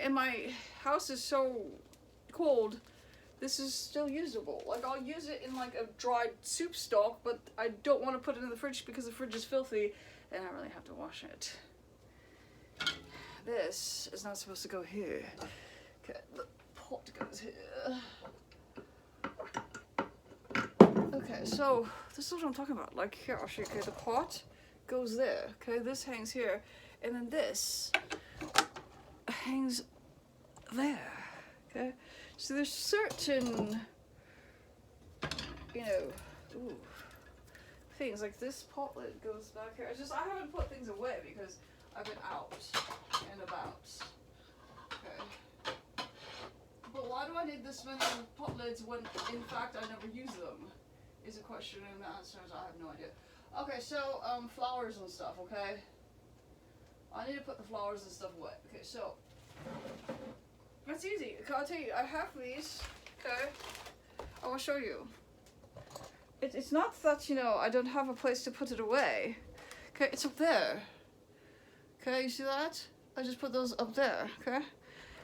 And my house is so cold. This is still usable. Like, I'll use it in like a dried soup stock, but I don't want to put it in the fridge because the fridge is filthy and I really have to wash it. This is not supposed to go here. Okay, the pot goes here. Okay, so this is what I'm talking about. Like, here, I'll show you. Okay, the pot goes there. Okay, this hangs here, and then this hangs there. Okay. So there's certain, you know, things like this pot lid goes back here. I haven't put things away because I've been out and about. Okay. But why do I need this many pot lids when in fact I never use them? Is a question, and the answer is I have no idea. Okay, so flowers and stuff. Okay. I need to put the flowers and stuff away. Okay, so. That's easy. I'll tell you, I have these, okay? I will show you. It's not that, you know, I don't have a place to put it away. Okay, it's up there. Okay, you see that? I just put those up there, okay?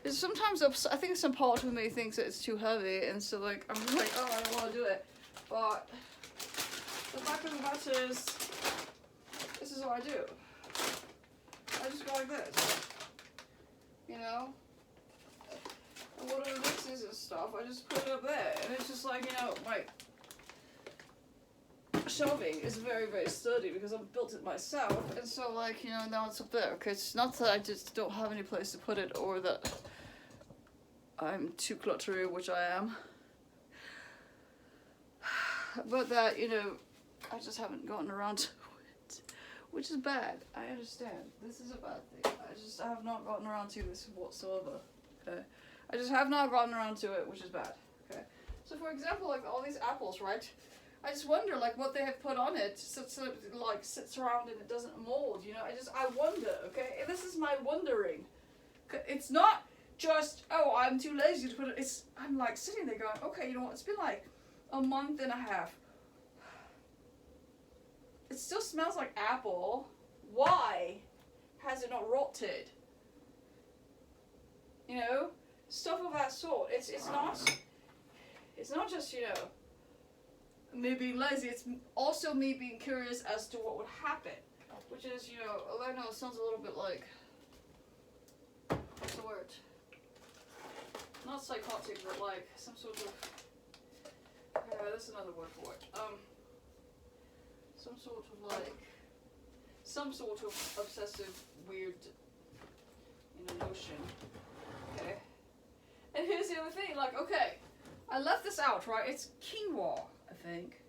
It's sometimes, I think some part of me thinks that it's too heavy, and so, like, I'm just like, oh, I don't want to do it. But the fact of the matter is, this is what I do. I just go like this. You know? Whatever mixes and stuff, I just put it up there, and it's just like, you know, my shelving is very, very sturdy because I've built it myself, and so, like, you know, now it's up there. Okay, it's not that I just don't have any place to put it, or that I'm too cluttery, which I am, but that, you know, I just haven't gotten around to it, which is bad. I understand. This is a bad thing. I have not gotten around to this whatsoever. Okay. I just have not gotten around to it, which is bad. Okay. So for example, like all these apples, right? I just wonder like what they have put on it so it like sits around and it doesn't mold, you know? I wonder, okay? And this is my wondering. It's not just, oh, I'm too lazy to put it, I'm like sitting there going, okay, you know what, it's been like a month and a half. It still smells like apple. Why has it not rotted? You know? Stuff of that sort. It's not just, you know, me being lazy, it's also me being curious as to what would happen. Which is, you know, I know it sounds a little bit like, what's the word? Not psychotic, but like some sort of, that's another word for it. Some sort of obsessive, weird, you know, notion. Okay. And here's the other thing, like, okay, I left this out, right? It's quinoa, I think.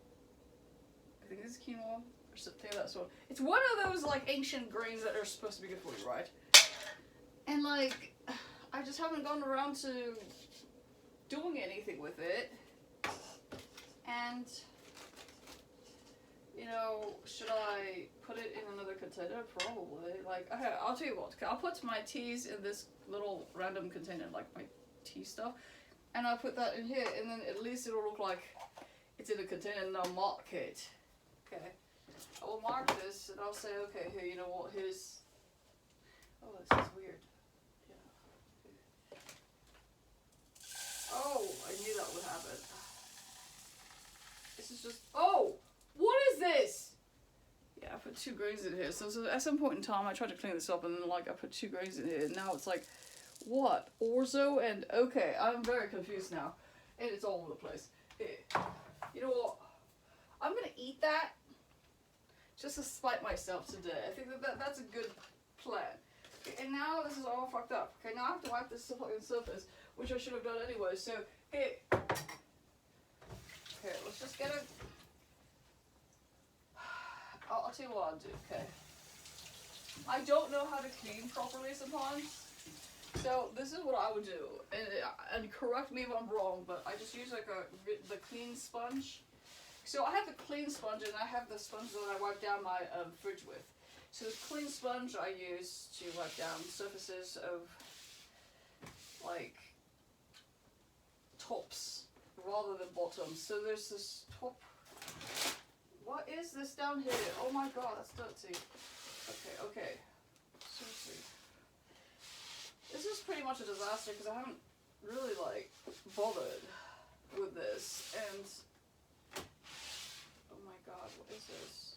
I think it's quinoa, or something of that sort. It's one of those, like, ancient grains that are supposed to be good for you, right? And, like, I just haven't gotten around to doing anything with it. And, you know, should I put it in another container? Probably. Like, okay, I'll tell you what, I'll put my teas in this little random container, like my tea stuff, and I'll put that in here, and then at least it'll look like it's in a container, and I'll mark it. Okay, I will mark this, and I'll say, okay, here, you know what, here's, oh, this is weird. Yeah. Oh, I knew that would happen. this is just, oh, what is this? Yeah, I put 2 grains in here. So at some point in time, I tried to clean this up, and then like I put 2 grains in here, and now it's like, what? Orzo and okay, I'm very confused now, and it's all over the place. You know what? I'm gonna eat that just to spite myself today. I think that's a good plan. Okay, and now this is all fucked up. Okay, now I have to wipe this fucking surface, which I should have done anyway. So hey, okay, let's just get it. I'll tell you what I'll do. Okay, I don't know how to clean properly sometimes. So this is what I would do, and correct me if I'm wrong, but I just use like the clean sponge. So I have the clean sponge, and I have the sponge that I wipe down my fridge with. So the clean sponge I use to wipe down surfaces of like tops rather than bottoms. So there's this top. What is this down here? Oh my god, that's dirty. Okay. Seriously. This is pretty much a disaster because I haven't really like bothered with this, and oh my god, what is this?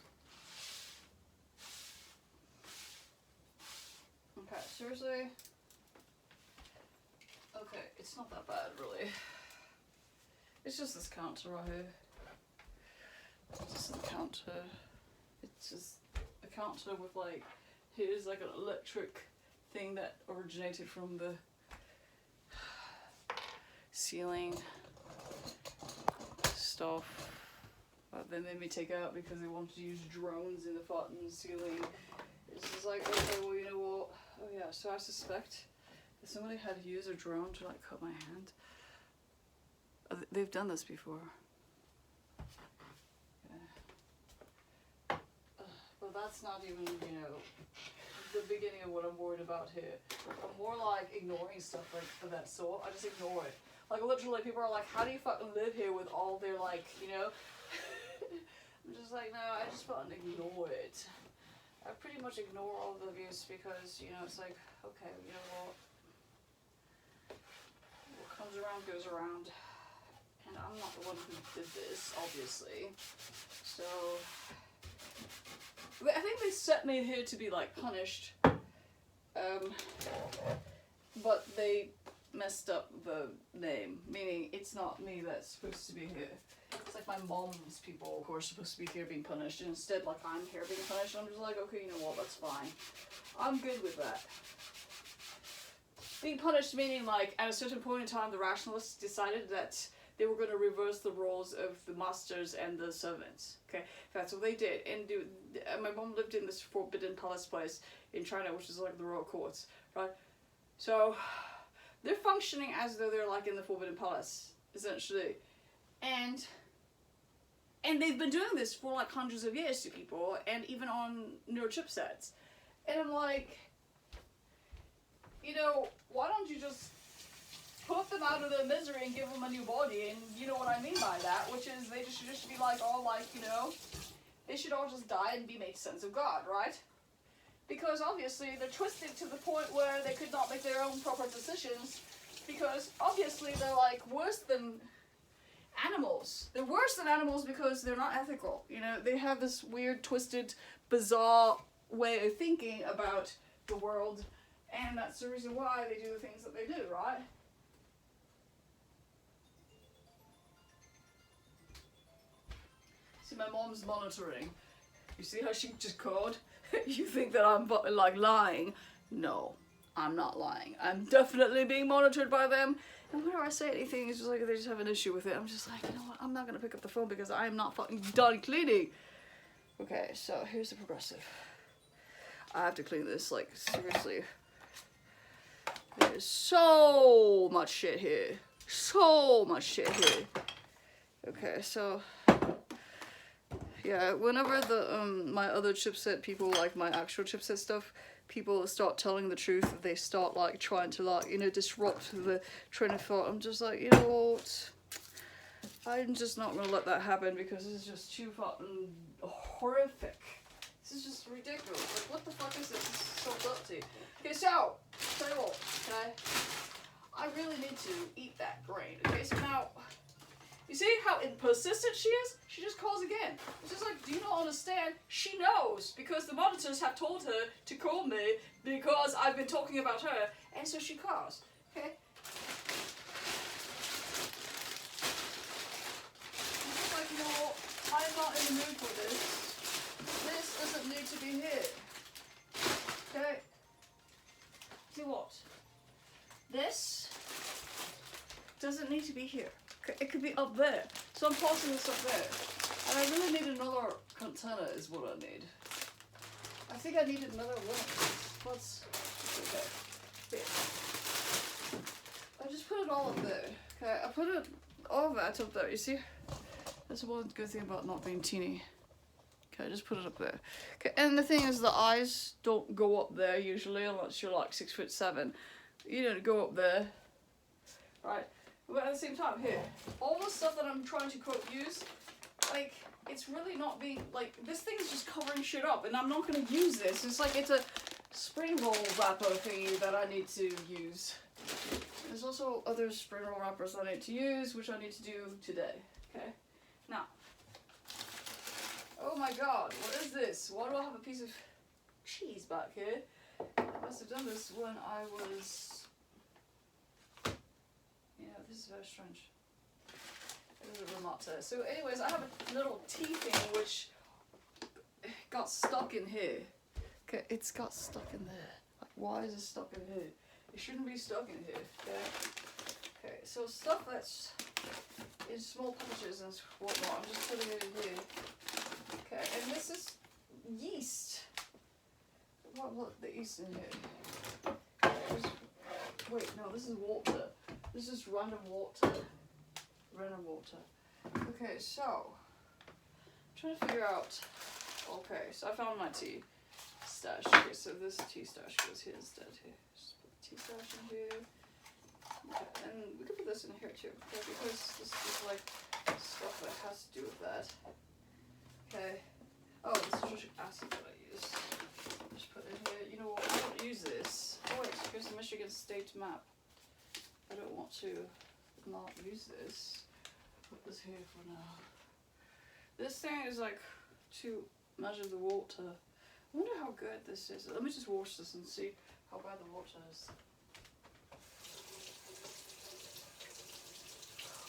Okay, seriously? Okay, it's not that bad really. It's just this counter right here. It's just a counter. It's just a counter with like, here's like an electric thing that originated from the ceiling stuff, but then they made me take out because they wanted to use drones in the fucking ceiling. It's just like, okay, well, you know what? Oh yeah, so I suspect that somebody had to use a drone to like cut my hand. They've done this before. Yeah. But that's not even, you know, the beginning of what I'm worried about here. I'm more like ignoring stuff like of that sort. I just ignore it. Like literally people are like, how do you fucking live here with all their like, you know? I'm just like, no, I just fucking ignore it. I pretty much ignore all the abuse because, you know, it's like, okay, you know what? What comes around goes around. And I'm not the one who did this, obviously. So I think they set me here to be like punished, but they messed up the name, meaning it's not me that's supposed to be here. It's like my mom's people who are supposed to be here being punished, and instead like I'm here being punished, and I'm just like, okay, you know what, that's fine. I'm good with that. Being punished meaning like at a certain point in time the rationalists decided that they were going to reverse the roles of the masters and the servants. Okay, that's what they did. And my mom lived in this forbidden palace place in China, which is like the royal courts, right? So they're functioning as though they're like in the forbidden palace, essentially, and they've been doing this for like hundreds of years to people, and even on newer chipsets. And I'm like, you know, why don't you just put them out of their misery and give them a new body? And you know what I mean by that, which is they just should be like all like, you know, they should all just die and be made sons of God, right? Because obviously they're twisted to the point where they could not make their own proper decisions, because obviously they're like worse than animals. They're worse than animals because they're not ethical, you know, they have this weird, twisted, bizarre way of thinking about the world, and that's the reason why they do the things that they do, right? See, my mom's monitoring. You see how she just called? You think that I'm like lying? No, I'm not lying. I'm definitely being monitored by them. And whenever I say anything, it's just like they just have an issue with it. I'm just like, you know what? I'm not gonna pick up the phone because I am not fucking done cleaning. Okay, so here's the progressive. I have to clean this, like, seriously. There's so much shit here. So much shit here. Okay, so yeah, whenever the my other chipset people, like my actual chipset stuff, people start telling the truth, they start like trying to like, you know, disrupt the train of thought. I'm just like, you know what? I'm just not gonna let that happen because this is just too fucking horrific. This is just ridiculous. Like, what the fuck is this? This is so dirty. Okay, so, tell you what, okay? I really need to eat that grain. Okay, so now, You see how persistent she is? She just calls again. It's just like, do you not understand? She knows, because the monitors have told her to call me because I've been talking about her, and so she calls. Okay? I'm just like, no, I'm not in the mood for this. This doesn't need to be here. Okay? See what? This doesn't need to be here. It could be up there. So I'm tossing this up there. And I really need another container is what I need. I think I needed another one of these. Let's, okay. Here. I just put it all up there. Okay, I put it, all of that up there, you see? That's one good thing about not being teeny. Okay, just put it up there. Okay, and the thing is the eyes don't go up there usually unless you're like 6'7". You don't go up there. Right? But at the same time, here, all the stuff that I'm trying to quote use, like, it's really not being, like, this thing is just covering shit up, and I'm not gonna use this. It's like, it's a spring roll wrapper thingy that I need to use. There's also other spring roll wrappers I need to use, which I need to do today. Okay? Now. Oh my god, what is this? Why do I have a piece of cheese back here? I must have done this when I was... Yeah, this is very strange. It is a remote. So anyways, I have a little tea thing which got stuck in here. Okay, it's got stuck in there. Like, why is it stuck in here? It shouldn't be stuck in here. Okay. Okay, so stuff that's in small packages and whatnot, I'm just putting it in here. Okay, and this is yeast. What the yeast in here? Wait, no, this is water. This is random water. Random water. Okay, so I'm trying to figure out. Okay, so I found my tea stash. Okay, so this tea stash goes here instead. Here, just put the tea stash in here. Okay, and we could put this in here too, okay, because this is like stuff that has to do with that. Okay. Oh, this is citric acid that I use. Just put it in here. You know what? I don't use this. Oh wait, here's the Michigan State map. I don't want to not use this. Put this here for now. This thing is like to measure the water. I wonder how good this is. Let me just wash this and see how bad the water is.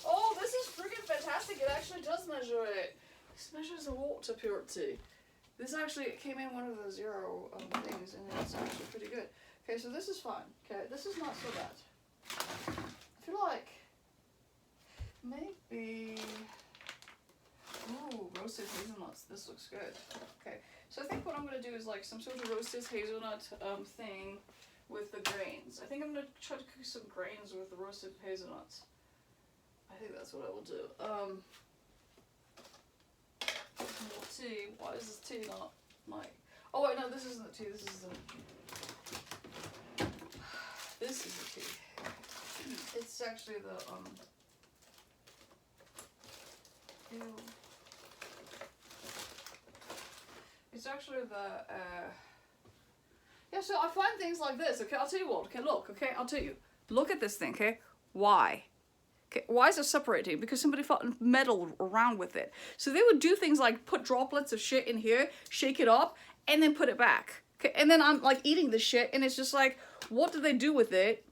Oh, this is freaking fantastic. It actually does measure it. This measures the water purity. This actually came in one of the zero things, and it's actually pretty good. Okay, so this is fine. Okay, this is not so bad. I feel like maybe, ooh, roasted hazelnuts. This looks good. Okay, so I think what I'm gonna do is like some sort of roasted hazelnut thing with the grains. I think I'm gonna try to cook some grains with the roasted hazelnuts. I think that's what I will do. Tea. Why is this tea not like? Oh wait, no, this isn't the tea. This is the. This is the tea. It's actually the Ew. It's actually the yeah. So I find things like this. Okay, I'll tell you what. Okay, look. Okay, I'll tell you. Look at this thing. Okay, why? Okay, why is it separating? Because somebody meddled around with it. So they would do things like put droplets of shit in here, shake it up, and then put it back. Okay, and then I'm like eating this shit, and it's just like, what do they do with it?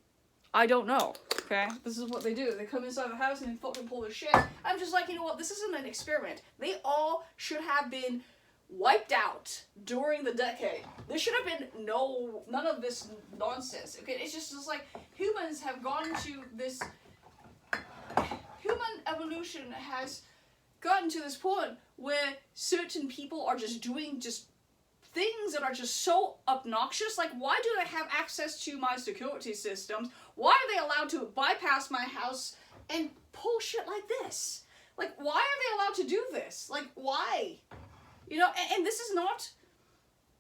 I don't know. Okay, this is what they do. They come inside the house and then fucking pull their shit. I'm just like, you know what? This isn't an experiment. They all should have been wiped out during the decade. There should have been none of this nonsense. Okay, it's just like humans have gone to this. Human evolution has gotten to this point where certain people are just doing things that are just so obnoxious. Like, why do they have access to my security systems? Why are they allowed to bypass my house and pull shit like this? Like, why are they allowed to do this? Like, why? You know, and this is not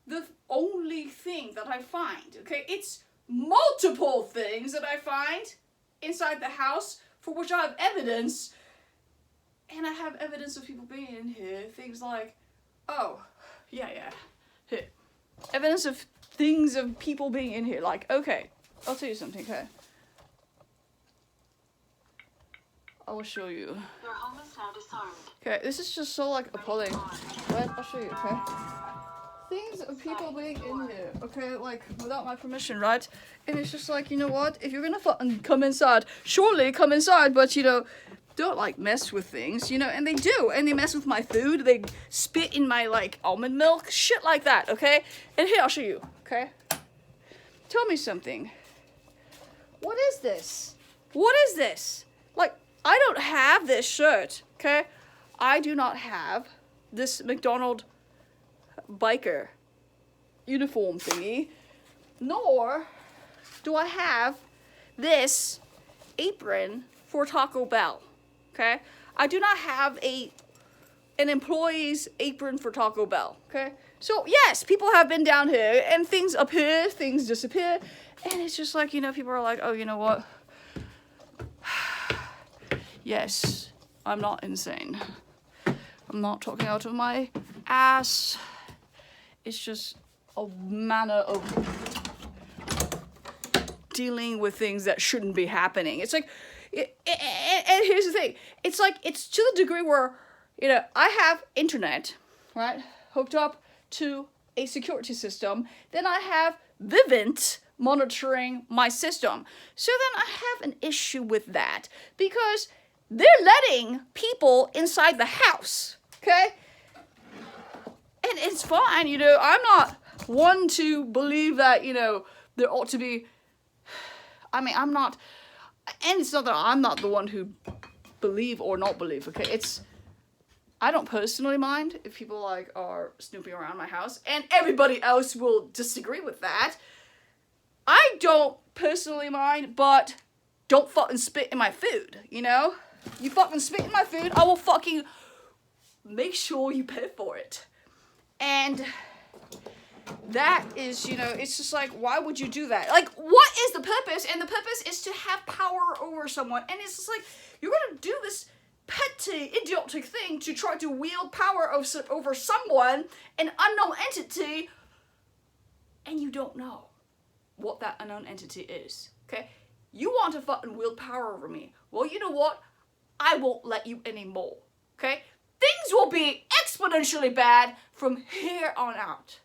the only thing that I find, okay? It's multiple things that I find inside the house for which I have evidence, and I have evidence of people being in here. Things like, oh, yeah, here. Evidence of things of people being in here. Like, okay, I'll tell you something, okay? I will show you. Your home is now disarmed. Okay, this is just so like appalling. But I'll show you, okay? Things of people being in here, okay, like without my permission, right? And it's just like, you know what? If you're gonna fucking come inside, surely come inside, but you know, don't like mess with things, you know, and they do, and they mess with my food, they spit in my like almond milk, shit like that, okay? And here, I'll show you, okay? Tell me something. What is this? What is this? Like, I don't have this shirt, okay? I do not have this McDonald's biker uniform thingy, nor do I have this apron for Taco Bell, okay? I do not have an employee's apron for Taco Bell, okay? So yes, people have been down here and things appear, things disappear, and it's just like, you know, people are like, oh, you know what? Yes, I'm not insane. I'm not talking out of my ass. It's just a manner of dealing with things that shouldn't be happening. It's like, and here's the thing. It's like, it's to the degree where, you know, I have internet, right, hooked up to a security system. Then I have Vivint monitoring my system. So then I have an issue with that because they're letting people inside the house, okay? And it's fine, you know, I'm not one to believe that, you know, there ought to be, I mean, I'm not, and it's not that I'm not the one who believe or not believe, okay? It's, I don't personally mind if people, like, are snooping around my house, and everybody else will disagree with that. I don't personally mind, but don't fucking spit in my food, you know? You fucking spit in my food, I will fucking make sure you pay for it. And that is, you know, it's just like, why would you do that? Like, what is the purpose? And the purpose is to have power over someone. And it's just like, you're gonna do this petty, idiotic thing to try to wield power over someone, an unknown entity, and you don't know what that unknown entity is, okay? You want to fucking wield power over me. Well, you know what? I won't let you anymore, okay? Things will be exponentially bad from here on out.